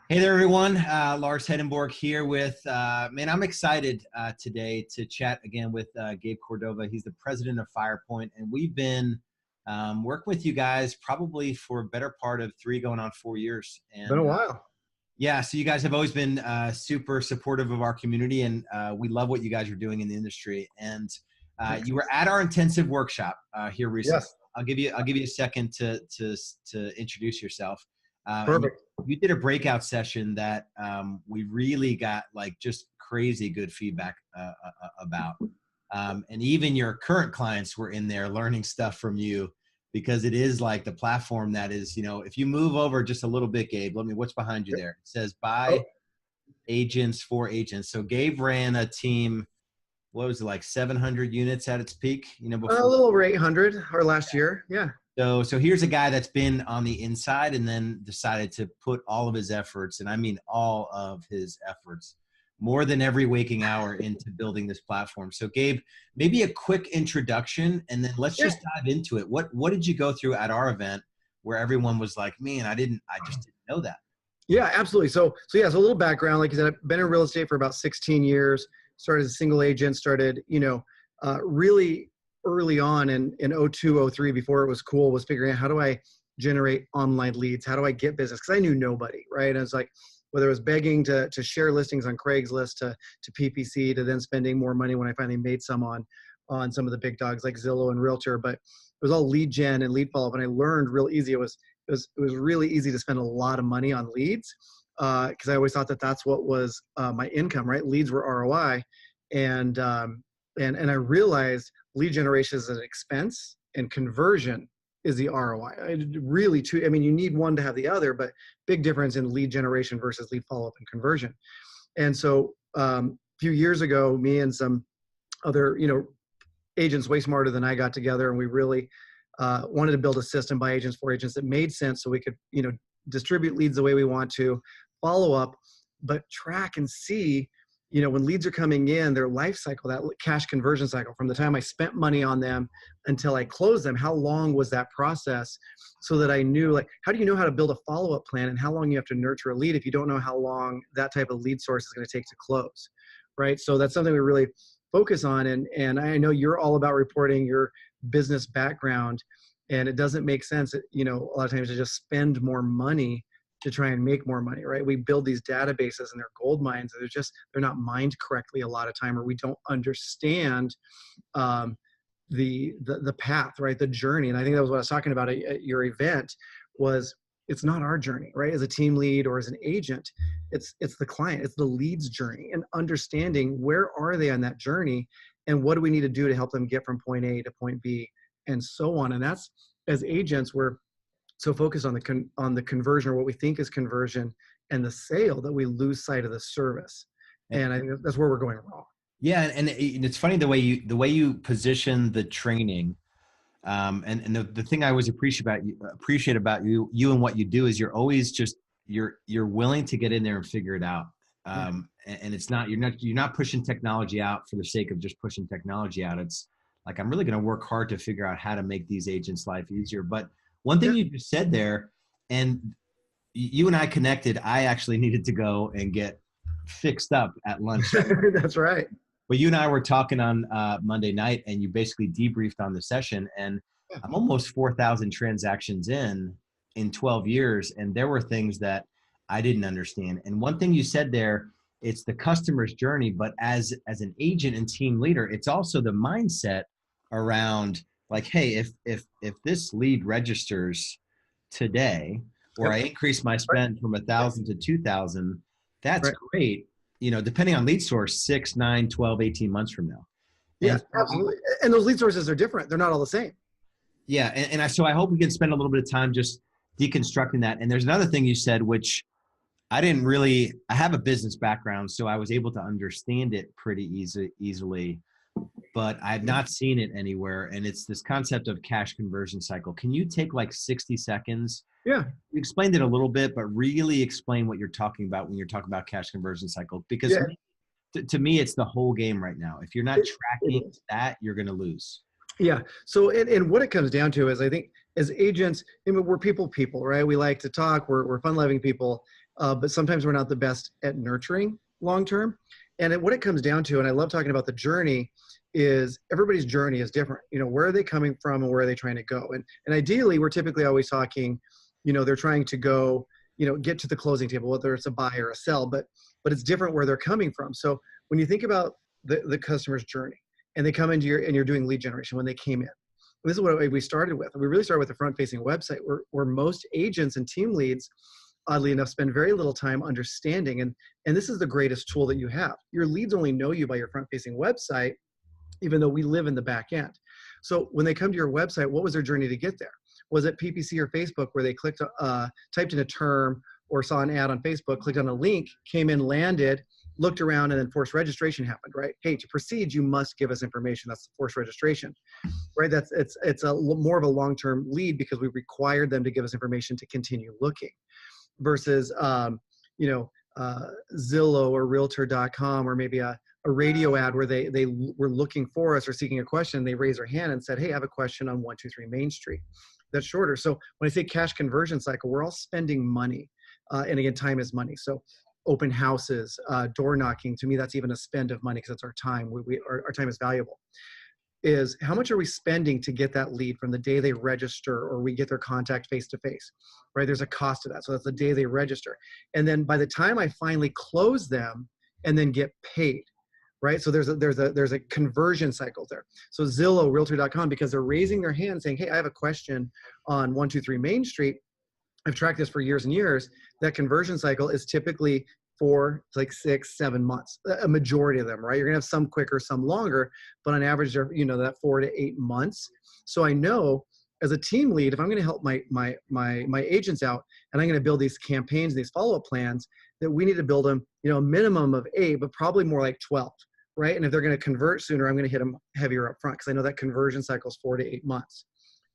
Hey there, everyone. Lars Hedenborg here with, man, I'm excited today to chat again with Gabe Cordova. He's the president of Firepoint, and we've been working with you guys probably for a better part of 3 going on 4 years. Been a And while. yeah, so you guys have always been super supportive of our community, and we love what you guys are doing in the industry. And you were at our intensive workshop here recently. Yes. I'll give you a second to introduce yourself. And Perfect. you did a breakout session that we really got like just crazy good feedback about. And even your current clients were in there learning stuff from you, because it is like the platform that is, if you move over just a little bit, Gabe, what's behind you there? It says by Oh, agents for agents. So Gabe ran a team, what was it, like 700 units at its peak, a before. little over 800 our last year. Yeah. So here's a guy that's been on the inside and then decided to put all of his efforts, and I mean all of his efforts, more than every waking hour, into building this platform. So Gabe, maybe a quick introduction, and then let's Yeah. just dive into it. What did you go through at our event where everyone was like, man, I just didn't know that. Yeah, absolutely. So a little background. Like you said, I've been in real estate for about 16 years. Started as a single agent, started, really early on in 02, 03, before it was cool, was figuring out how do I generate online leads? How do I get business? Because I knew nobody, right? And it's like, whether it was begging to share listings on Craigslist, to PPC, to then spending more money when I finally made some on some of the big dogs like Zillow and Realtor, but it was all lead gen and lead follow-up. And I learned real easy. It was really easy to spend a lot of money on leads, because I always thought that that's what was my income, right? Leads were ROI. And I realized lead generation is an expense and conversion is the ROI. You need one to have the other, but big difference in lead generation versus lead follow-up and conversion. And so a few years ago, me and some other, agents way smarter than I got together, and we really wanted to build a system by agents for agents that made sense, so we could, distribute leads the way we want to, follow up, but track and see, when leads are coming in, their life cycle, that cash conversion cycle, from the time I spent money on them until I closed them, how long was that process? So that I knew, like, how do you know how to build a follow-up plan and how long you have to nurture a lead if you don't know how long that type of lead source is going to take to close, right? So that's something we really focus on. And I know you're all about reporting your business background, and it doesn't make sense, a lot of times, to just spend more money to try and make more money, right? We build these databases and they're gold mines, and they're not mined correctly a lot of time, or we don't understand the path, right? The journey. And I think that was what I was talking about at your event, was it's not our journey, right? As a team lead or as an agent, it's the client, it's the lead's journey, and understanding where are they on that journey and what do we need to do to help them get from point A to point B and so on. And that's, as agents, we're so focused on the conversion, or what we think is conversion, and the sale, that we lose sight of the service. And I think that's where we're going wrong. Yeah, and it's funny the way you position the training, and the thing I always appreciate about you and what you do is you're always just you're willing to get in there and figure it out. And it's not you're not pushing technology out for the sake of just pushing technology out. It's like, I'm really going to work hard to figure out how to make these agents' life easier. But one thing you just said there, and you and I connected, I actually needed to go and get fixed up at lunch. That's right. But you and I were talking on Monday night, and you basically debriefed on the session, and I'm almost 4,000 transactions in 12 years. And there were things that I didn't understand. And one thing you said there, it's the customer's journey, but as an agent and team leader, it's also the mindset around, like, hey, if this lead registers today, or I increase my spend from 1,000 to 2,000, that's great. Depending on lead source, 6, 9, 12, 18 months from now. Yeah, absolutely. And those lead sources are different. They're not all the same. Yeah. So I hope we can spend a little bit of time just deconstructing that. And there's another thing you said, which I have a business background, so I was able to understand it pretty easily, but I've not seen it anywhere. And it's this concept of cash conversion cycle. Can you take like 60 seconds? Yeah. You explained it a little bit, but really explain what you're talking about when you're talking about cash conversion cycle, because to me, it's the whole game right now. If you're not tracking that, you're going to lose. Yeah. So, and what it comes down to is, I think as agents, we're people, right? We like to talk, we're fun-loving people. but sometimes we're not the best at nurturing long-term. And what it comes down to, and I love talking about the journey, is everybody's journey is different. You know, where are they coming from and where are they trying to go? And ideally, we're typically always talking, you know, they're trying to go, you know, get to the closing table, whether it's a buy or a sell, but it's different where they're coming from. So when you think about the customer's journey and they come into and you're doing lead generation when they came in, this is what we started with. We really started with a front-facing website where most agents and team leads, oddly enough, spend very little time understanding. And this is the greatest tool that you have. Your leads only know you by your front-facing website, even though we live in the back end. So when they come to your website, what was their journey to get there? Was it PPC or Facebook where they clicked, typed in a term or saw an ad on Facebook, clicked on a link, came in, landed, looked around, and then forced registration happened, right? Hey, to proceed, you must give us information. That's the forced registration, right? It's more of a long-term lead because we required them to give us information to continue looking versus, you know, Zillow or Realtor.com or maybe a radio ad where they were looking for us or seeking a question. They raised their hand and said, hey, I have a question on 123 Main Street. That's shorter. So when I say cash conversion cycle, we're all spending money. And again, time is money. So open houses, door knocking, to me, that's even a spend of money because that's our time. Our time is valuable. Is how much are we spending to get that lead from the day they register or we get their contact face-to-face, right? There's a cost to that. So that's the day they register. And then by the time I finally close them and then get paid, right? So there's a conversion cycle there. So Zillow, Realtor.com, because they're raising their hand saying, hey, I have a question on 123 Main Street. I've tracked this for years and years. That conversion cycle is typically 4, like 6, 7 months, a majority of them, right? You're gonna have some quicker, some longer, but on average, they're, you know, that 4 to 8 months. So I know as a team lead, if I'm gonna help my agents out and I'm gonna build these campaigns, these follow-up plans, that we need to build them, you know, a minimum of 8, but probably more like 12, right? And if they're gonna convert sooner, I'm gonna hit them heavier up front because I know that conversion cycle is 4 to 8 months.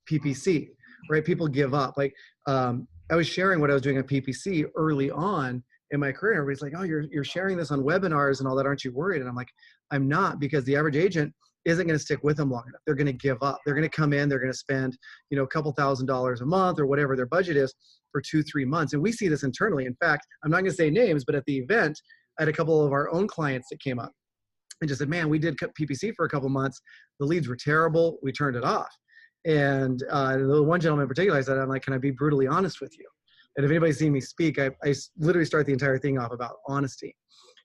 PPC, right? People give up. Like I was sharing what I was doing on PPC early on in my career. Everybody's like, oh, you're sharing this on webinars and all that. Aren't you worried? And I'm like, I'm not, because the average agent isn't going to stick with them long enough. They're going to give up. They're going to come in, they're going to spend, you know, a couple $1,000s a month or whatever their budget is for 2-3 months. And we see this internally. In fact, I'm not going to say names, but at the event, I had a couple of our own clients that came up and just said, man, we did PPC for a couple months. The leads were terrible. We turned it off. And the one gentleman in particular, I said, I'm like, can I be brutally honest with you? And if anybody's seen me speak, I literally start the entire thing off about honesty.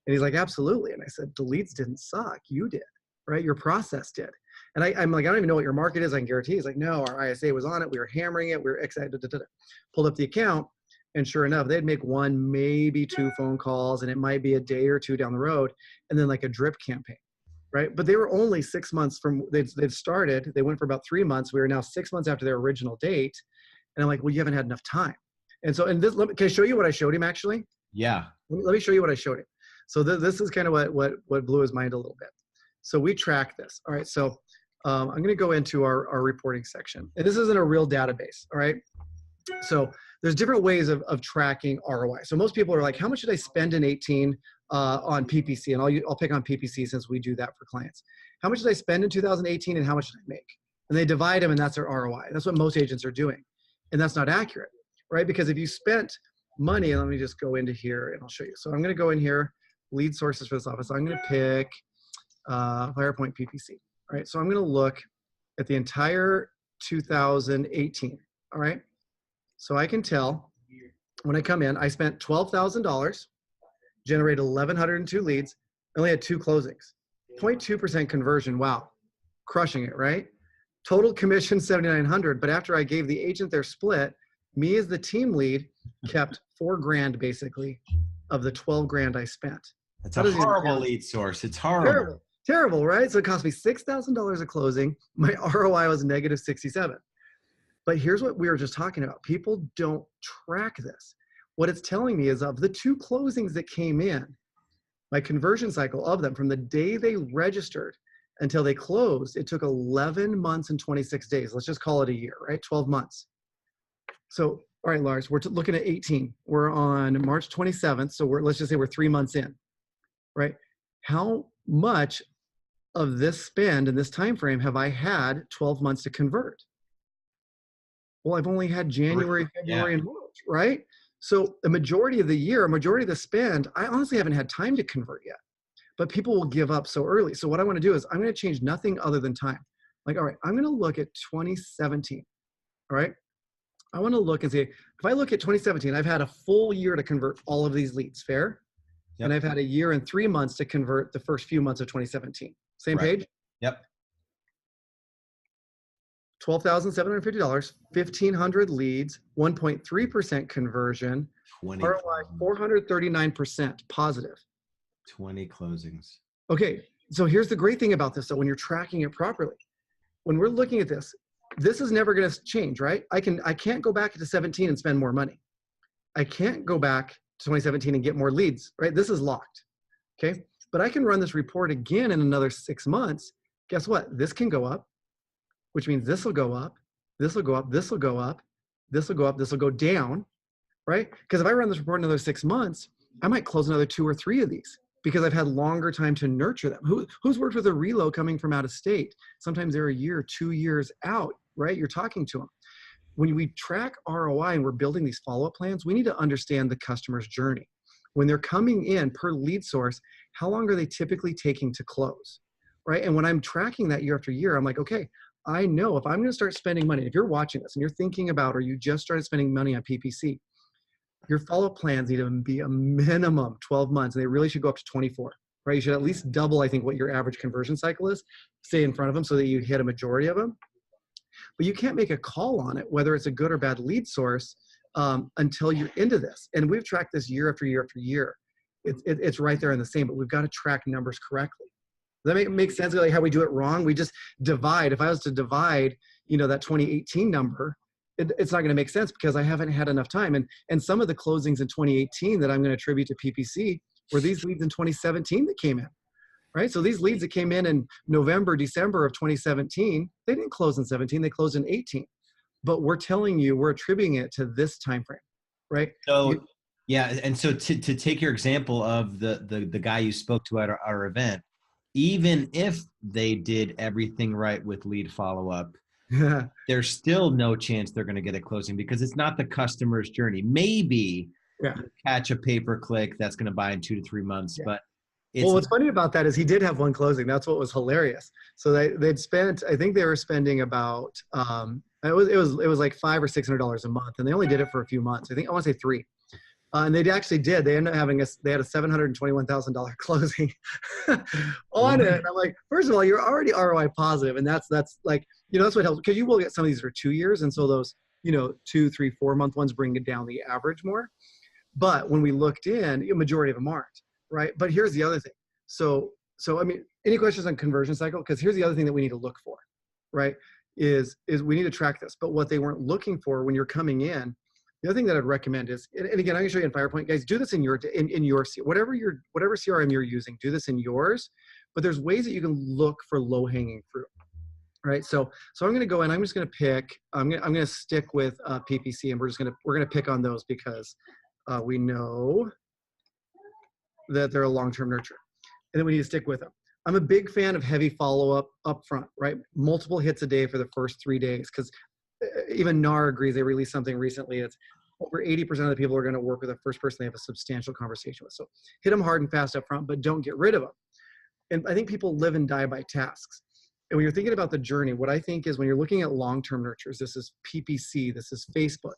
And he's like, absolutely. And I said, the leads didn't suck. You did, right? Your process did. And I'm like, I don't even know what your market is. I can guarantee. He's like, no, our ISA was on it. We were hammering it. We were excited. Pulled up the account. And sure enough, they'd make 1, maybe 2 phone calls. And it might be a day or 2 down the road. And then like a drip campaign, right? But they were only 6 months from, they'd started. They went for about 3 months. We were now 6 months after their original date. And I'm like, well, you haven't had enough time. And so, and this, can I show you what I showed him actually? Yeah. Let me show you what I showed him. So this is kind of what blew his mind a little bit. So we track this. All right. So I'm going to go into our reporting section. And this isn't a real database. All right. So there's different ways of tracking ROI. So most people are like, how much did I spend in 18 on PPC? And I'll pick on PPC since we do that for clients. How much did I spend in 2018 and how much did I make? And they divide them and that's their ROI. That's what most agents are doing. And that's not accurate, right? Because if you spent money, and let me just go into here and I'll show you. So I'm going to go in here, lead sources for this office. I'm going to pick Firepoint PPC. All right. So I'm going to look at the entire 2018. All right. So I can tell when I come in, I spent $12,000, generated 1,102 leads, only had 2 closings, 0.2% conversion. Wow. Crushing it, right? Total commission 7,900. But after I gave the agent their split, me as the team lead kept $4,000 basically of the $12,000 I spent. That's a horrible lead source. It's horrible. Terrible, right? So it cost me $6,000 a closing. My ROI was negative 67. But here's what we were just talking about. People don't track this. What it's telling me is of the 2 closings that came in, my conversion cycle of them from the day they registered until they closed, it took 11 months and 26 days. Let's just call it a year, right? 12 months. So, all right, Lars, we're looking at 18. We're on March 27th. So let's just say we're 3 months in, right? How much of this spend in this time frame have I had 12 months to convert? Well, I've only had January, February, and March, right? So a majority of the year, a majority of the spend, I honestly haven't had time to convert yet, but people will give up so early. So what I want to do is I'm going to change nothing other than time. Like, all right, I'm going to look at 2017. All right. I want to look and say, if I look at 2017, I've had a full year to convert all of these leads, fair? Yep. And I've had a year and 3 months to convert the first few months of 2017. Same right. page? Yep. $12,750, 1,500 leads, 1.3% conversion, 20 ROI 439% positive. 20 closings. Okay, so here's the great thing about this, though, when you're tracking it properly. When we're looking at this, this is never going to change, right? I can't go back to 17 and spend more money. I can't go back to 2017 and get more leads, right? This is locked, okay? But I can run this report again in another 6 months. Guess what? This can go up, which means this will go up, this will go up, this will go up, this will go up, this will go down, right? Because if I run this report another 6 months, I might close another 2 or 3 of these because I've had longer time to nurture them. Who's worked with a reload coming from out of state? Sometimes they're a year, 2 years out, right? You're talking to them. When we track ROI and we're building these follow-up plans, we need to understand the customer's journey. When they're coming in per lead source, how long are they typically taking to close, right? And when I'm tracking that year after year, I'm like, okay, I know if I'm going to start spending money, if you're watching this and you're thinking about, or you just started spending money on PPC, your follow-up plans need to be a minimum 12 months, and they really should go up to 24, right? You should at least double, I think, what your average conversion cycle is. Stay in front of them so that you hit a majority of them. But you can't make a call on it, whether it's a good or bad lead source, until you're into this. And we've tracked this year after year after year. It's right there in the same, but we've got to track numbers correctly. Does that make sense? Like how we do it wrong? We just divide. If I was to divide, that 2018 number, it's not going to make sense because I haven't had enough time. And some of the closings in 2018 that I'm going to attribute to PPC were these leads in 2017 that came in, right? So these leads that came in November, December of 2017, they didn't close in 17, they closed in 18. But we're telling you, we're attributing it to this time frame, right? So yeah, and so to take your example of the guy you spoke to at our event, even if they did everything right with lead follow-up, there's still no chance they're going to get a closing because it's not the customer's journey. Maybe you catch a pay-per-click that's going to buy in 2 to 3 months, but well, what's funny about that is he did have one closing. That's what was hilarious. So they'd spent, I think they were spending about, it was like $500 or $600 a month, and they only did it for a few months. I want to say 3. And they actually did. They ended up having they had a $721,000 closing on it. And I'm like, first of all, you're already ROI positive, and that's like, that's what helps, because you will get some of these for 2 years, and so those 2, 3, 4 month ones bring it down the average more. But when we looked in, a majority of them aren't, right? But here's the other thing. So I mean, any questions on conversion cycle? Because here's the other thing that we need to look for, right? Is we need to track this. But what they weren't looking for when you're coming in. The other thing that I'd recommend is, and again, I can show you in Firepoint, guys, do this in your whatever CRM you're using, do this in yours, but there's ways that you can look for low-hanging fruit, right? So I'm going to go in, I'm going to stick with PPC, and we're going to pick on those because we know that they're a long-term nurture, and then we need to stick with them. I'm a big fan of heavy follow-up up front, right? Multiple hits a day for the first 3 days, because even NAR agrees. They released something recently. It's over 80% of the people are going to work with the first person they have a substantial conversation with. So hit them hard and fast up front, but don't get rid of them. And I think people live and die by tasks. And when you're thinking about the journey, what I think is when you're looking at long-term nurtures, this is PPC, this is Facebook,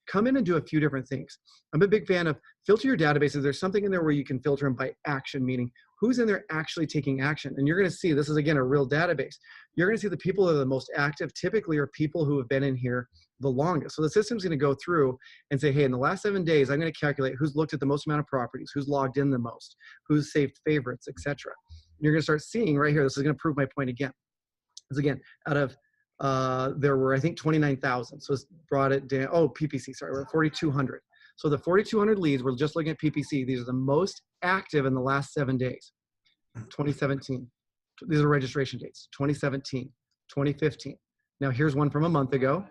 come in and do a few different things. I'm a big fan of filter your databases. There's something in there where you can filter them by action, meaning who's in there actually taking action. And you're going to see, this is again a real database. You're going to see the people that are the most active typically are people who have been in here the longest. So the system's going to go through and say, hey, in the last 7 days, I'm going to calculate who's looked at the most amount of properties, who's logged in the most, who's saved favorites, etc. You're going to start seeing right here, this is going to prove my point again. Because again, out of there were, I think, 29,000. So it's brought it down. Oh, PPC, sorry, we're at 4,200. So the 4,200 leads, we're just looking at PPC. These are the most active in the last 7 days. 2017. These are registration dates. 2017, 2015. Now here's one from a month ago,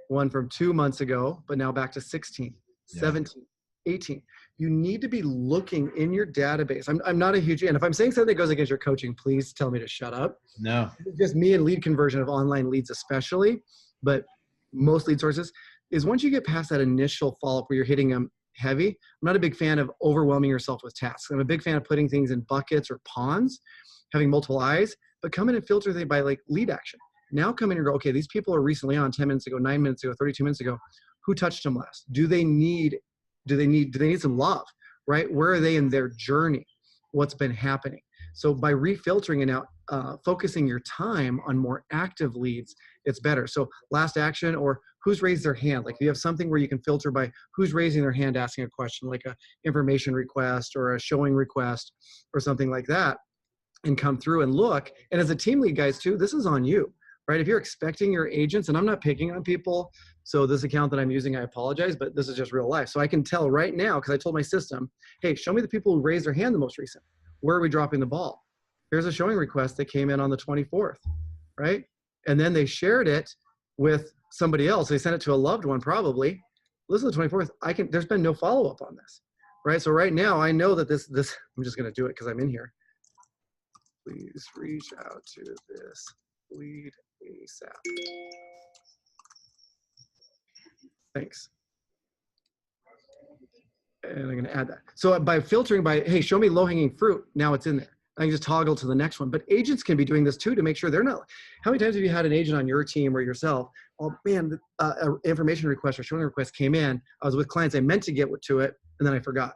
one from 2 months ago, but now back to 16, 17, 18. You need to be looking in your database. I'm not a huge, and if I'm saying something that goes against your coaching, please tell me to shut up. No. It's just me and lead conversion of online leads especially, but most lead sources. is once you get past that initial follow-up where you're hitting them heavy, I'm not a big fan of overwhelming yourself with tasks. I'm a big fan of putting things in buckets or ponds, having multiple eyes, but come in and filter them by like lead action. Now come in and go, okay, these people are recently on 10 minutes ago, 9 minutes ago, 32 minutes ago. Who touched them last? Do they need some love, right? Where are they in their journey? What's been happening? So by refiltering and now focusing your time on more active leads, it's better. So last action, or who's raised their hand. Like if you have something where you can filter by who's raising their hand, asking a question, like a information request or a showing request or something like that, and come through and look. And as a team lead, guys, too, this is on you, right? If you're expecting your agents, and I'm not picking on people, so this account that I'm using, I apologize, but this is just real life. So I can tell right now, because I told my system, hey, show me the people who raised their hand the most recent. Where are we dropping the ball? Here's a showing request that came in on the 24th, right? And then they shared it with somebody else. They sent it to a loved one probably. Listen to the 24th, there's been no follow-up on this, right? So right now I know that this, I'm just gonna do it because I'm in here. Please reach out to this lead ASAP. Thanks. And I'm going to add that. So by filtering by, hey, show me low-hanging fruit, now it's in there. I can just toggle to the next one. But agents can be doing this too to make sure they're not. How many times have you had an agent on your team or yourself? Oh man, an information request or showing request came in. I was with clients, I meant to get to it, and then I forgot.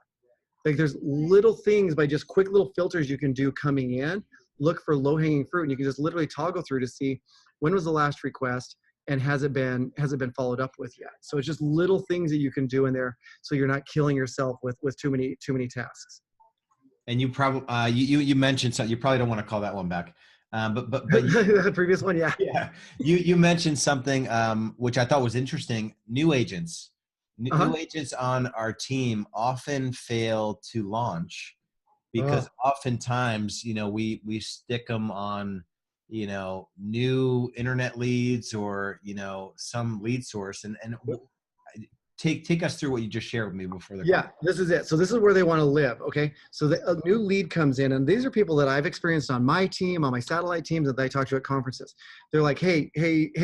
Like there's little things by just quick little filters you can do coming in. Look for low-hanging fruit, and you can just literally toggle through to see when was the last request and has it been followed up with yet. So it's just little things that you can do in there, so you're not killing yourself with too many And tasks. you probably you mentioned something. You probably don't want to call that one back, but the previous one, yeah. Yeah, you mentioned something which I thought was interesting. New agents, new agents on our team often fail to launch because oftentimes, we stick them on, new internet leads or, some lead source and take us through what you just shared with me before. This is it. So this is where they want to live. Okay. So a new lead comes in, and these are people that I've experienced on my team, on my satellite teams that I talk to at conferences. They're like, hey,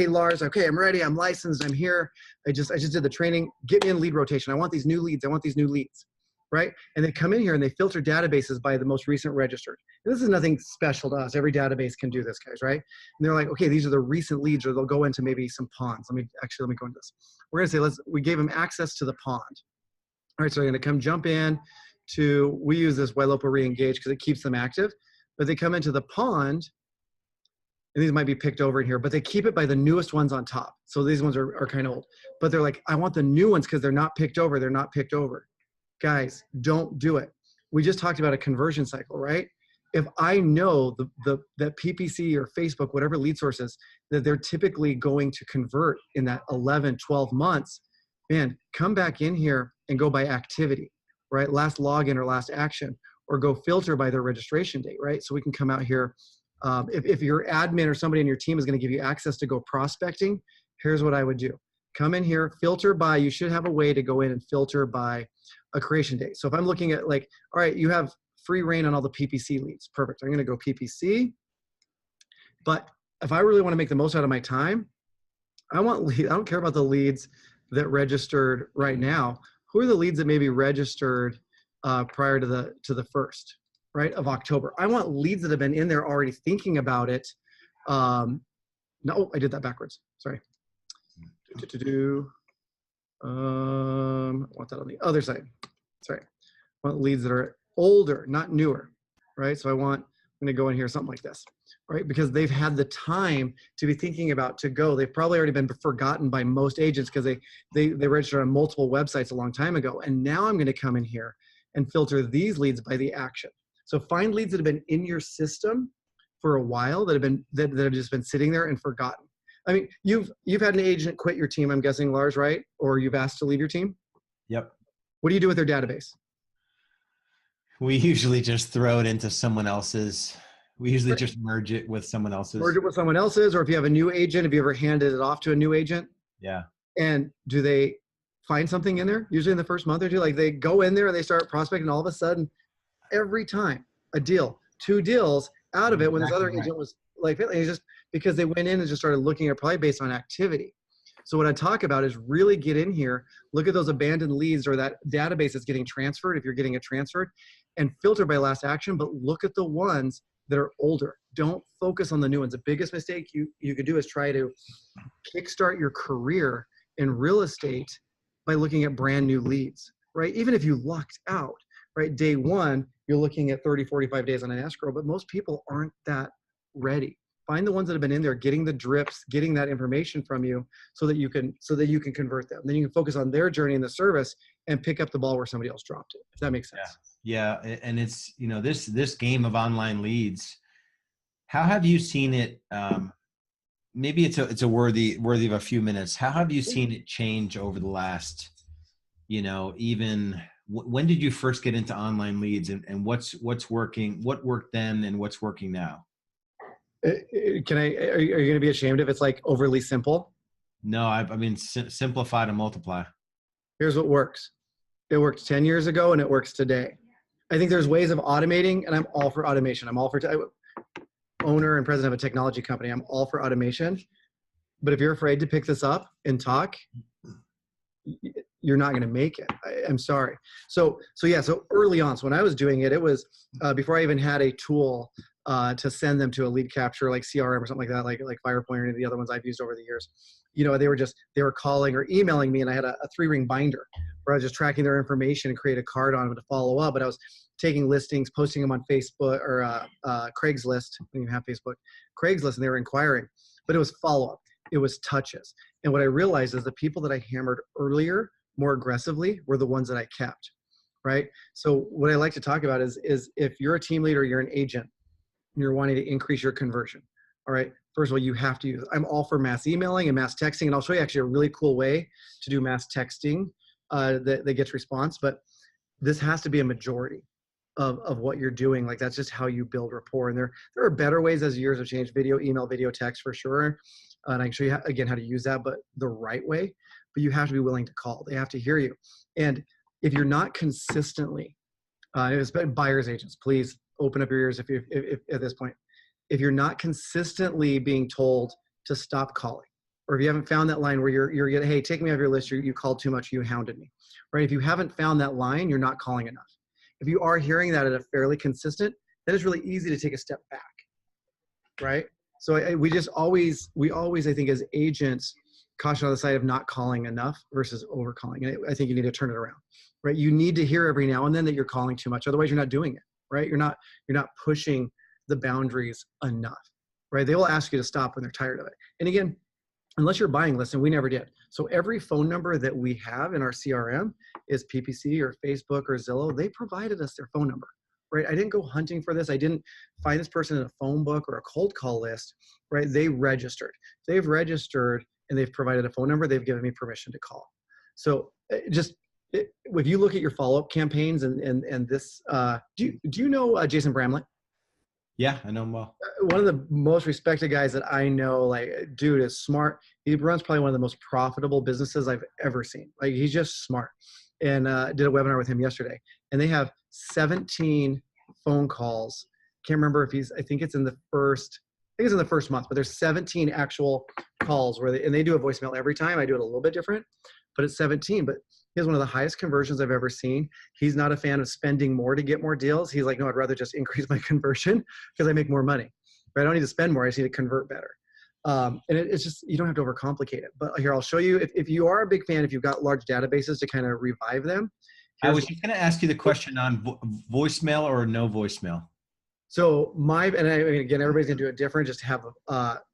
Lars, okay, I'm ready. I'm licensed. I'm here. I just did the training. Get me in lead rotation. I want these new leads. I want these new leads. Right? And they come in here and they filter databases by the most recent registered. And this is nothing special to us. Every database can do this, guys, right? And they're like, okay, these are the recent leads, or they'll go into maybe some ponds. Let me go into this. We're going to say, we gave them access to the pond. All right, so they're going to come jump in to, we use this Ylopo Reengage because it keeps them active, but they come into the pond, and these might be picked over in here, but they keep it by the newest ones on top. So these ones are kind of old, but they're like, I want the new ones because they're not picked over. They're not picked over. Guys, don't do it. We just talked about a conversion cycle, right? If I know that PPC or Facebook, whatever lead sources, that they're typically going to convert in that 11, 12 months, man, come back in here and go by activity, right? Last login or last action, or go filter by their registration date, right? So we can come out here. If your admin or somebody in your team is going to give you access to go prospecting, here's what I would do. Come in here, filter by, you should have a way to go in and filter by a creation date. So if I'm looking at like, all right, you have free reign on all the PPC leads. Perfect. I'm going to go PPC. But if I really want to make the most out of my time, I don't care about the leads that registered right now. Who are the leads that maybe registered prior to the 1st, right, of October? I want leads that have been in there already thinking about it. No, I did that backwards. Sorry. I want that on the other side. Sorry. I want leads that are older, not newer, right? So I'm going to go in here, something like this, right? Because they've had the time to be thinking about to go. They've probably already been forgotten by most agents because they registered on multiple websites a long time ago. And now I'm going to come in here and filter these leads by the action. So find leads that have been in your system for a while that have just been sitting there and forgotten. I mean, you've had an agent quit your team, I'm guessing, Lars, right? Or you've asked to leave your team? Yep. What do you do with their database? We usually just throw it into someone else's. We usually just merge it with someone else's. Merge it with someone else's, or if you have a new agent, have you ever handed it off to a new agent? Yeah. And do they find something in there? Usually in the first month or two, like they go in there and they start prospecting, and all of a sudden, every time a deal, 2 deals out of it when this other agent was like, it's just because they went in and just started looking at probably based on activity. So what I talk about is really get in here, look at those abandoned leads or that database that's getting transferred, if you're getting it transferred, and filter by last action, but look at the ones that are older. Don't focus on the new ones. The biggest mistake you could do is try to kickstart your career in real estate by looking at brand new leads, right? Even if you lucked out, right? Day one, you're looking at 30, 45 days on an escrow, but most people aren't that ready. Find the ones that have been in there, getting the drips, getting that information from you so that you can convert them. Then you can focus on their journey in the service and pick up the ball where somebody else dropped it, if that makes sense. Yeah. And it's, this game of online leads, how have you seen it? Maybe it's a worthy of a few minutes. How have you seen it change over the last, even when did you first get into online leads, and what's working, what worked then and what's working now? Are you going to be ashamed if it's like overly simple? No, I mean, simplify to multiply. Here's what works. It worked 10 years ago and it works today. I think there's ways of automating, and I'm all for automation. I'm all for owner and president of a technology company. I'm all for automation. But if you're afraid to pick this up and talk, you're not going to make it. I'm sorry. So early on, so when I was doing it, it was before I even had a tool to send them to a lead capture like CRM or something like that, like Firepoint or any of the other ones I've used over the years. They were calling or emailing me, and I had a 3-ring binder where I was just tracking their information and create a card on them to follow up. But I was taking listings, posting them on Facebook or Craigslist. I didn't even have Facebook, Craigslist, and they were inquiring. But it was follow-up. It was touches. And what I realized is the people that I hammered earlier more aggressively were the ones that I kept, right? So what I like to talk about is if you're a team leader, you're an agent, and you're wanting to increase your conversion, all right? First of all, you have to use, I'm all for mass emailing and mass texting, and I'll show you actually a really cool way to do mass texting that gets response, but this has to be a majority of what you're doing. Like, that's just how you build rapport. And there are better ways as years have changed: video, email, video, text, for sure. And I can show you again how to use that, but the right way. But you have to be willing to call. They have to hear you. And if you're not consistently, buyers agents, please open up your ears if at this point. If you're not consistently being told to stop calling, or if you haven't found that line where you're getting, hey, take me off your list, you called too much, you hounded me, right? If you haven't found that line, you're not calling enough. If you are hearing that at a fairly consistent, then it's really easy to take a step back, right? So we always, I think, as agents, caution on the side of not calling enough versus over calling. And I think you need to turn it around, right? You need to hear every now and then that you're calling too much. Otherwise, you're not doing it, right? You're not pushing the boundaries enough, right? They will ask you to stop when they're tired of it. And again, unless you're buying lists, and we never did. So every phone number that we have in our CRM is PPC or Facebook or Zillow. They provided us their phone number, right? I didn't go hunting for this. I didn't find this person in a phone book or a cold call list, right? They registered. They've registered and they've provided a phone number. They've given me permission to call. So if you look at your follow-up campaigns and this, do you know Jason Bramlett? Yeah, I know him well. One of the most respected guys that I know, like, dude is smart. He runs probably one of the most profitable businesses I've ever seen. Like, he's just smart. And did a webinar with him yesterday. And they have 17 phone calls. Can't remember if I think it's in the first month, but there's 17 actual calls where they do a voicemail every time. I do it a little bit different, but it's 17. But he has one of the highest conversions I've ever seen. He's not a fan of spending more to get more deals. He's like, no, I'd rather just increase my conversion because I make more money. But I don't need to spend more. I just need to convert better. And it's just, you don't have to overcomplicate it. But here, I'll show you. If you are a big fan, if you've got large databases to kind of revive them. I was just going to ask you the question on voicemail or no voicemail. So and again, everybody's going to do it different, just to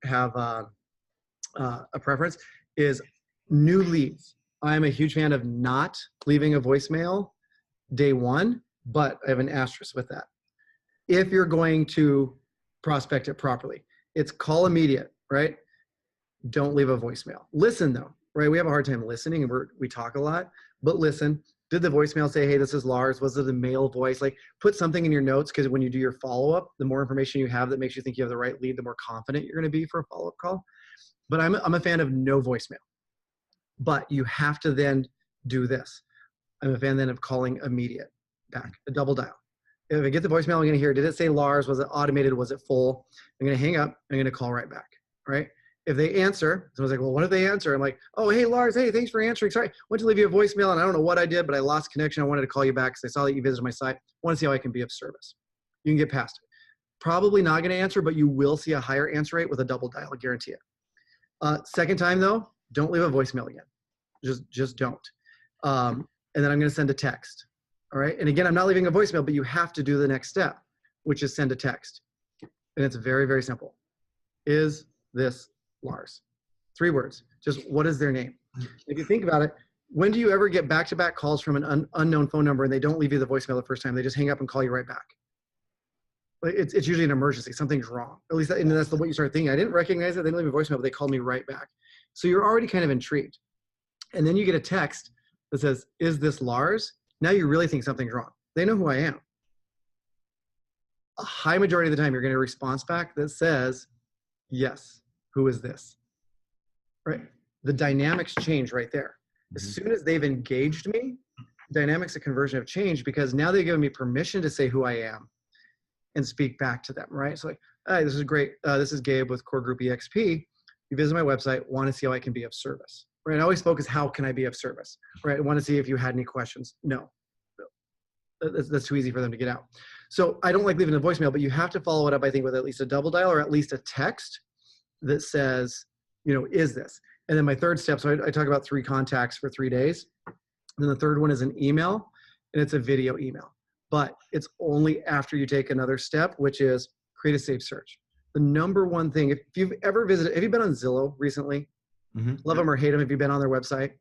have a preference, is new leads. I'm a huge fan of not leaving a voicemail day one, but I have an asterisk with that. If you're going to prospect it properly, it's call immediate, right? Don't leave a voicemail. Listen though, right? We have a hard time listening, and we talk a lot, but listen. Did the voicemail say, hey, this is Lars? Was it a male voice? Like, put something in your notes, because when you do your follow-up, the more information you have that makes you think you have the right lead, the more confident you're going to be for a follow-up call. But I'm a fan of no voicemail. But you have to then do this. I'm a fan then of calling immediate back, a double dial. If I get the voicemail, I'm going to hear, did it say Lars? Was it automated? Was it full? I'm going to hang up. I'm going to call right back, right? if they answer, someone's like, well, what if they answer? I'm like, oh, hey, Lars, hey, thanks for answering. Sorry, went to leave you a voicemail and I don't know what I did, but I lost connection. I wanted to call you back because I saw that you visited my site. I want to see how I can be of service. You can get past it. Probably not going to answer, but you will see a higher answer rate with a double dial, I guarantee it. Second time though, don't leave a voicemail again. Just don't. And then I'm going to send a text. All right. And again, I'm not leaving a voicemail, but you have to do the next step, which is send a text. And it's very, very simple. Is this Lars? 3 words. Just what is their name? If you think about it, when do you ever get back-to-back calls from an unknown phone number and they don't leave you the voicemail the first time? They just hang up and call you right back. It's usually an emergency. Something's wrong. At least and that's what you start thinking. I didn't recognize it. They didn't leave a voicemail, but they called me right back. So you're already kind of intrigued. And then you get a text that says, is this Lars? Now you really think something's wrong. They know who I am. A high majority of the time, you're going to get a response back that says, yes, who is this? Right? The dynamics change right there. As soon as they've engaged me, dynamics of conversion have changed because now they've given me permission to say who I am and speak back to them, right? So like, hi, this is great. This is Gabe with Core Group EXP. You visit my website, want to see how I can be of service, right? I always focus, how can I be of service, right? I want to see if you had any questions. No, that's too easy for them to get out. So I don't like leaving a voicemail, but you have to follow it up, I think, with at least a double dial or at least a text that says, you know, is this? And then my third step, so I talk about 3 contacts for 3 days. And then the third one is an email, and it's a video email. But it's only after you take another step, which is create a safe search. The number one thing, if you've ever visited, have you been on Zillow recently? Love them or hate them if you've been on their website.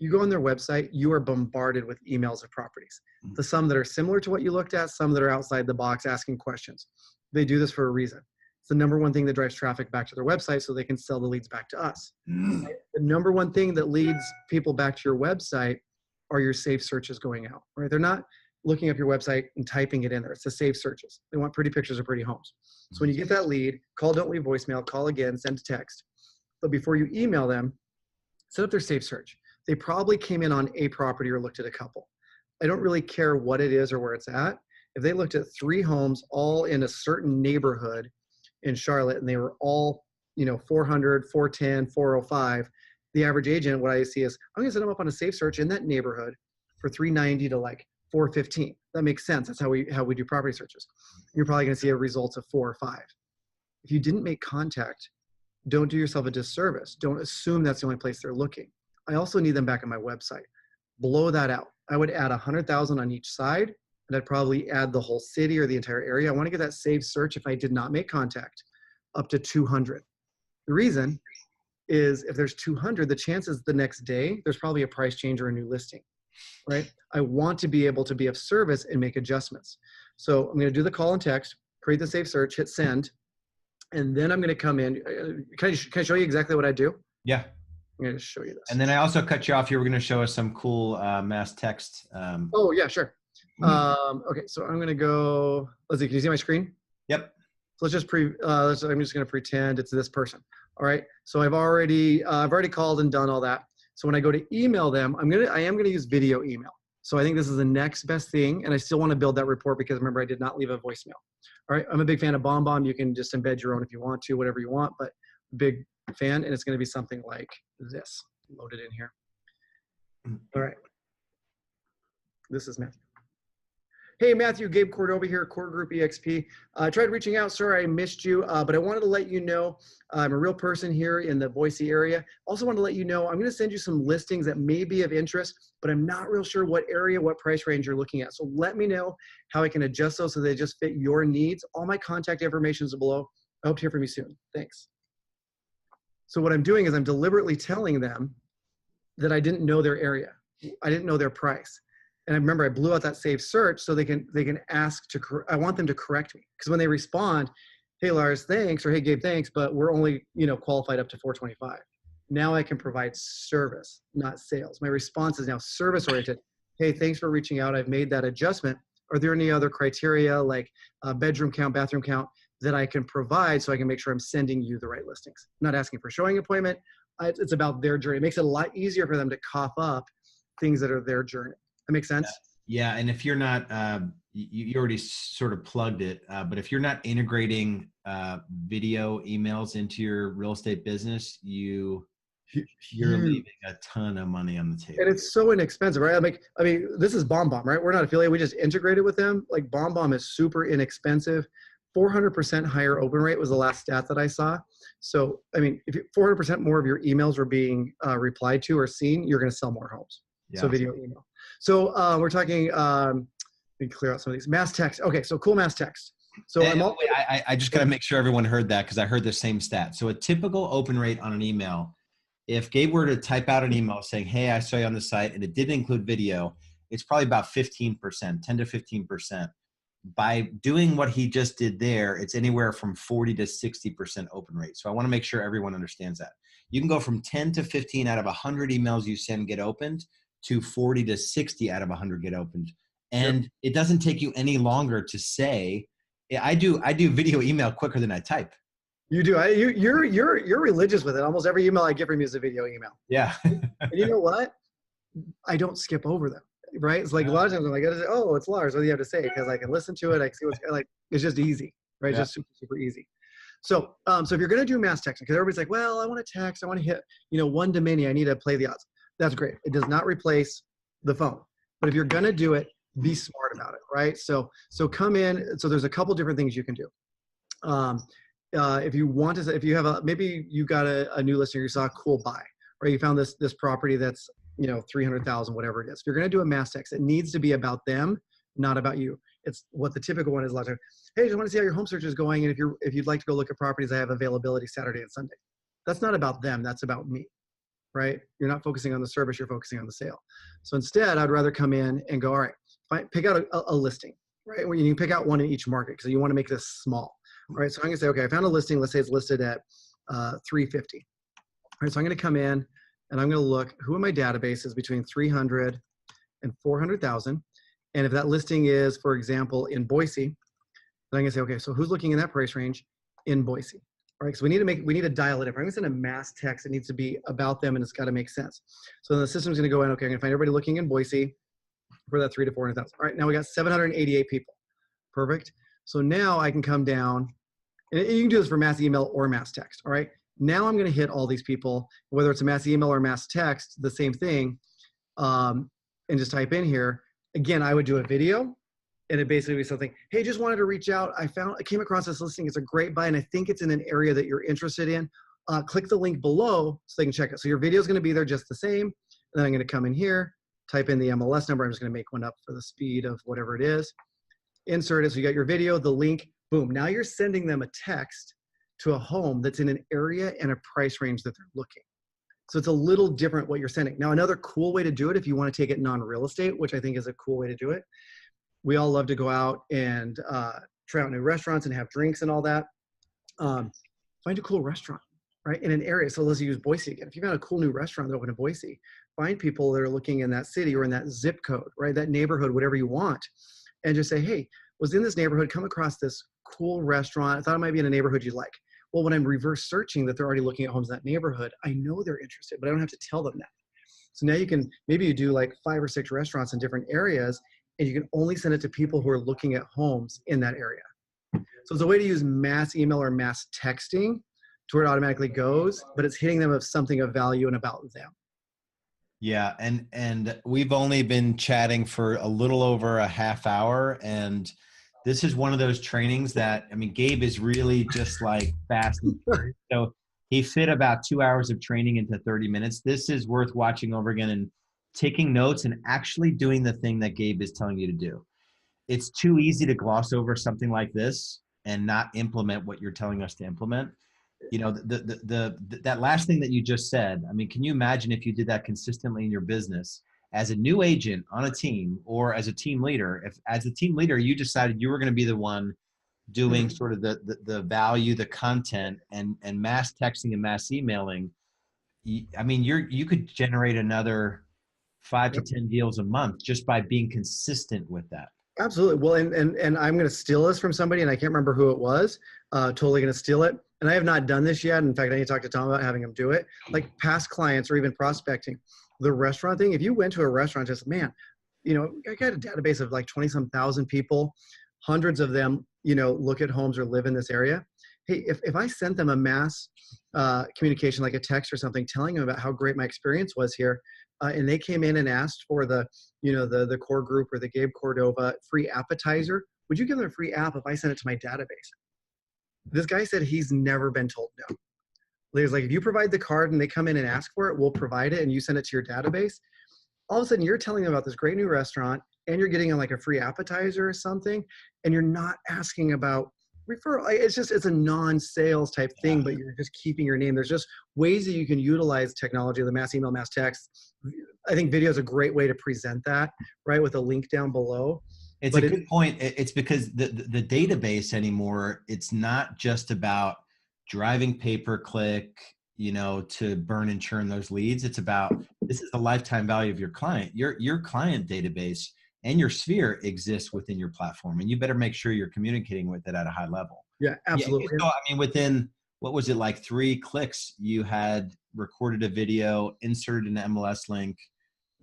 You go on their website, you are bombarded with emails of properties. The some that are similar to what you looked at, some that are outside the box asking questions. They do this for a reason. It's the number one thing that drives traffic back to their website so they can sell the leads back to us. The number one thing that leads people back to your website are your safe searches going out, right? They're not looking up your website and typing it in there. It's the safe searches. They want pretty pictures of pretty homes. So when you get that lead, call, don't leave voicemail, call again, send a text. But before you email them, set up their safe search. They probably came in on a property or looked at a couple. I don't really care what it is or where it's at. If they looked at 3 homes all in a certain neighborhood in Charlotte and they were all, you know, 400, 410, 405, the average agent, what I see is, I'm gonna set them up on a safe search in that neighborhood for 390 to like 415. That makes sense. That's how we do property searches. You're probably going to see a result of 4 or 5. If you didn't make contact, don't do yourself a disservice. Don't assume that's the only place they're looking. I also need them back on my website. Blow that out. I would add 100,000 on each side, and I'd probably add the whole city or the entire area. I want to get that saved search if I did not make contact up to 200. The reason is if there's 200, the chances the next day, there's probably a price change or a new listing. Right? I want to be able to be of service and make adjustments. So I'm going to do the call and text, create the safe search, hit send, and then I'm going to come in. Can I show you exactly what I do? Yeah. I'm going to show you this. And then I also cut you off. You were going to show us some cool mass text. Oh, yeah, sure. Okay, so I'm going to go, let's see, can you see my screen? Yep. So let's just I'm just going to pretend it's this person. All right. So I've already called and done all that. So when I go to email them, I am going to use video email. So I think this is the next best thing. And I still want to build that report because remember, I did not leave a voicemail. All right. I'm a big fan of BombBomb. You can just embed your own if you want to, whatever you want, but big fan. And it's going to be something like this. Load it in here. All right. This is Matthew. Hey, Matthew, Gabe Cordova here, Core Group EXP. I tried reaching out, sir, I missed you, but I wanted to let you know I'm a real person here in the Boise area. Also wanted to let you know I'm going to send you some listings that may be of interest, but I'm not real sure what area, what price range you're looking at. So let me know how I can adjust those so they just fit your needs. All my contact information is below. I hope to hear from you soon. Thanks. So what I'm doing is I'm deliberately telling them that I didn't know their area. I didn't know their price. And I remember I blew out that safe search so they can ask to, I want them to correct me. Because when they respond, hey, Lars, thanks, or hey, Gabe, thanks, but we're only, qualified up to 425. Now I can provide service, not sales. My response is now service oriented. Hey, thanks for reaching out. I've made that adjustment. Are there any other criteria like bedroom count, bathroom count that I can provide so I can make sure I'm sending you the right listings? I'm not asking for showing appointment. It's about their journey. It makes it a lot easier for them to cough up things that are their journey. That makes sense? Yeah. And if you're not you already sort of plugged it, but if you're not integrating video emails into your real estate business, you're Huge. leaving a ton of money on the And table. it's so inexpensive, right? I mean, this is BombBomb, right? We're not affiliated. We just integrated with them. Like BombBomb is super inexpensive. 400% higher open rate was the last stat that I saw. So, I mean, if 400% more of your emails were being replied to or seen, you're going to sell more homes. So Yeah. video email. So we're talking, let me clear out some of these. Mass text. Okay, so cool mass text. So I just got to make sure everyone heard that because I heard the same stat. So a typical open rate on an email, if Gabe were to type out an email saying, hey, I saw you on the site, and it didn't include video, it's probably about 15%, 10 to 15%. By doing what he just did there, it's anywhere from 40 to 60% open rate. So I want to make sure everyone understands that. You can go from 10 to 15 out of 100 emails you send get opened to 40 to 60 out of 100 get opened. And it doesn't take you any longer to say, I do video email quicker than I type. You do. You're religious with it. Almost every email I get from you is a video email. Yeah. And you know what? I don't skip over them. Right? It's like a lot of times I'm like, oh, it's Lars. What do you have to say? Because I can listen to it. I can see what's like. It's just easy, right? Yeah. Just super, super easy. So, so if you're going to do mass texting, because everybody's like, well, I want to text. I want to hit, one to many. I need to play the odds. That's great. It does not replace the phone. But if you're going to do it, be smart about it, right? So come in. So there's a couple different things you can do. If you want to, if you have maybe you got a new listing, you saw a cool buy, or you found this property that's 300,000, whatever it is. If you're going to do a mass text, it needs to be about them, not about you. It's what the typical one is. Like, hey, just want to see how your home search is going, and if you'd like to go look at properties, I have availability Saturday and Sunday. That's not about them. That's about me, right? You're not focusing on the service. You're focusing on the sale. So instead, I'd rather come in and go, all right, pick out a listing, right? Where you can pick out one in each market because you want to make this small. All right, so I'm going to say, okay, I found a listing. Let's say it's listed at 350. All right, so I'm going to come in and I'm going to look who in my database is between 300 and 400,000. And if that listing is, for example, in Boise, then I'm going to say, okay, so who's looking in that price range in Boise? All right, so we need to dial it in. If I'm going to send a mass text, it needs to be about them and it's got to make sense. So then the system's going to go in, okay, I'm going to find everybody looking in Boise for that 300 to 400,000. All right, now we got 788 people. Perfect. So now I can come down, and you can do this for mass email or mass text. All right. Now I'm going to hit all these people, whether it's a mass email or mass text, the same thing, and just type in here. Again, I would do a video, and it basically would be something, hey, just wanted to reach out. I came across this listing. It's a great buy, and I think it's in an area that you're interested in. Click the link below so they can check it. So your video is going to be there just the same. And then I'm going to come in here, type in the MLS number. I'm just going to make one up for the speed of whatever it is. Insert it. So you got your video, the link, boom. Now you're sending them a text to a home that's in an area and a price range that they're looking. So it's a little different what you're sending. Now, another cool way to do it, if you want to take it non-real estate, which I think is a cool way to do it. We all love to go out and try out new restaurants and have drinks and all that. Find a cool restaurant, right? In an area. So let's use Boise again. If you found a cool new restaurant that opened in Boise, find people that are looking in that city or in that zip code, right? That neighborhood, whatever you want. And just say, hey, was in this neighborhood, come across this cool restaurant. I thought it might be in a neighborhood you like. Well, when I'm reverse searching that they're already looking at homes in that neighborhood, I know they're interested, but I don't have to tell them that. So now maybe you do like 5 or 6 restaurants in different areas, and you can only send it to people who are looking at homes in that area. So it's a way to use mass email or mass texting to where it automatically goes, but it's hitting them of something of value and about them. Yeah. And we've only been chatting for a little over a half hour, and this is one of those trainings that, I mean, Gabe is really just like fast and furious. So he fit about 2 hours of training into 30 minutes. This is worth watching over again and taking notes and actually doing the thing that Gabe is telling you to do. It's too easy to gloss over something like this and not implement what you're telling us to implement. That last thing that you just said, I mean, can you imagine if you did that consistently in your business as a new agent on a team or as a team leader? If as a team leader, you decided you were going to be the one doing sort of the value, the content, and mass texting and mass emailing, I mean, you could generate another 5 to 10 deals a month just by being consistent with that. Absolutely. Well, and I'm going to steal this from somebody, and I can't remember who it was. Totally going to steal it. And I have not done this yet. In fact, I need to talk to Tom about having him do it. Like past clients or even prospecting, the restaurant thing. If you went to a restaurant, just man, I got a database of like 20 some thousand people, hundreds of them, look at homes or live in this area. Hey, if I sent them a mass communication, like a text or something, telling them about how great my experience was here, and they came in and asked for the core group or the Gabe Cordova free appetizer, would you give them a free app if I sent it to my database? This guy said he's never been told no. He's like, if you provide the card and they come in and ask for it, we'll provide it, and you send it to your database. All of a sudden, you're telling them about this great new restaurant, and you're getting like a free appetizer or something, and you're not asking about referral. It's a non-sales type thing, but you're just keeping your name. There's just ways that you can utilize technology, the mass email, mass text. I think video is a great way to present that, right, with a link down below. It's a good point. It's because the database anymore, it's not just about driving pay-per-click, to burn and churn those leads. It's about, this is the lifetime value of your client. Your client database and your sphere exists within your platform, and you better make sure you're communicating with it at a high level. Yeah, absolutely. So, within, what was it, like 3 clicks, you had recorded a video, inserted an MLS link,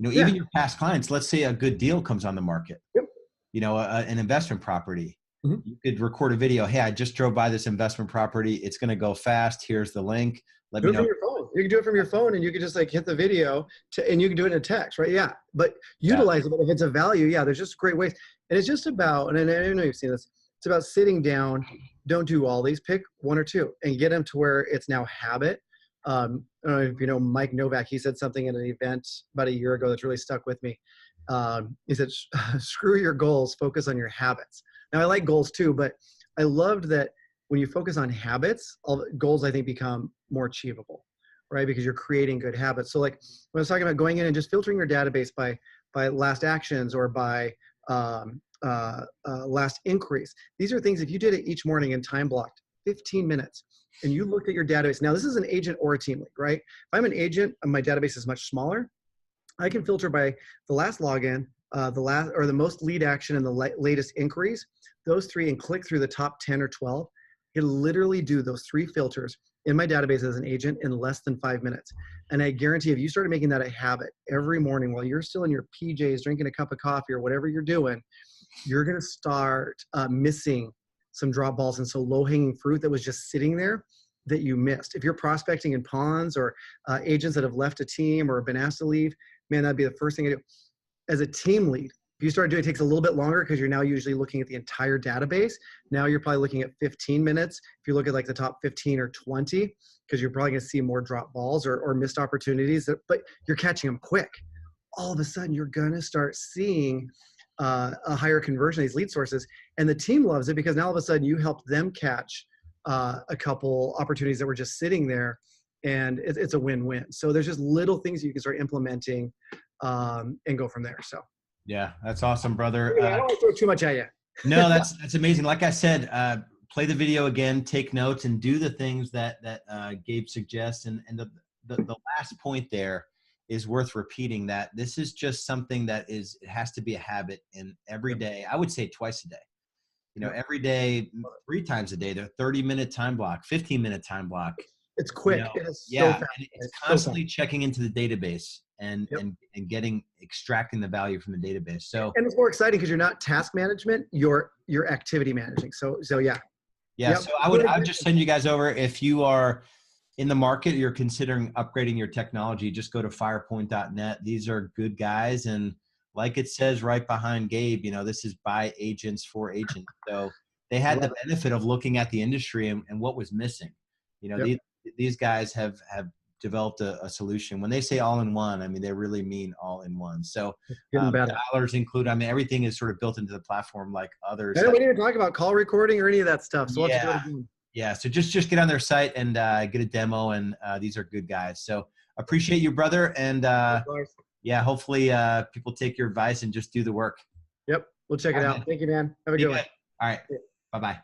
even your past clients, let's say a good deal comes on the market. Yep. An investment property. Mm-hmm. You could record a video. Hey, I just drove by this investment property. It's going to go fast. Here's the link. Let me know. From your phone. You can do it from your phone, and you can just like hit the video and you can do it in a text, right? Yeah. But utilize it. But if it's a value, there's just great ways. And it's just about, and I know you've seen this, it's about sitting down. Don't do all these. Pick 1 or 2 and get them to where it's now habit. I don't know if you know Mike Novak. He said something at an event about a year ago that's really stuck with me. He said, screw your goals, focus on your habits. Now, I like goals too, but I loved that when you focus on habits, all the goals, I think, become more achievable, right? Because you're creating good habits. So like when I was talking about going in and just filtering your database by last actions or by last inquiries, these are things, if you did it each morning and time blocked 15 minutes, and you looked at your database. Now, this is an agent or a team lead, right? If I'm an agent and my database is much smaller, I can filter by the last login, the most lead action and the latest inquiries, those 3, and click through the top 10 or 12. It'll literally do those 3 filters in my database as an agent in less than 5 minutes. And I guarantee if you started making that a habit every morning while you're still in your PJs, drinking a cup of coffee or whatever you're doing, you're going to start missing some drop balls and so low-hanging fruit that was just sitting there that you missed. If you're prospecting in ponds or agents that have left a team or been asked to leave, man, that'd be the first thing I do. As a team lead, if you start doing it, takes a little bit longer because you're now usually looking at the entire database. Now you're probably looking at 15 minutes. If you look at like the top 15 or 20, because you're probably going to see more drop balls or missed opportunities, but you're catching them quick. All of a sudden, you're going to start seeing a higher conversion of these lead sources. And the team loves it because now all of a sudden you helped them catch a couple opportunities that were just sitting there, and it's a win-win. So there's just little things you can start implementing and go from there. So. Yeah, that's awesome, brother. I don't want to throw too much at you. No, that's amazing. Like I said, play the video again, take notes, and do the things that Gabe suggests. And the last point there is worth repeating, that this is just something that it has to be a habit, and every day, I would say twice a day. Every day, 3 times a day, the 30-minute time block, 15-minute time block. It's quick. It is so fast. And it's constantly checking into the database and extracting the value from the database. So, and it's more exciting because you're not task management, you're activity managing. So yeah. Yeah. Yep. So I would just send you guys over, if you are in the market, you're considering upgrading your technology, just go to firepoint.net. These are good guys. And like it says right behind Gabe, this is by agents for agents. So they had the benefit of looking at the industry and what was missing. These guys have developed a solution. When they say all-in-one, they really mean all-in-one. So dollars include, everything is sort of built into the platform like others. We didn't even talk about call recording or any of that stuff. So let's do it again. Yeah. So just get on their site and get a demo. And these are good guys. So appreciate you, brother. And hopefully people take your advice and just do the work. Yep. We'll check it out. Thank you, man. Have a good one. All right. Bye-bye.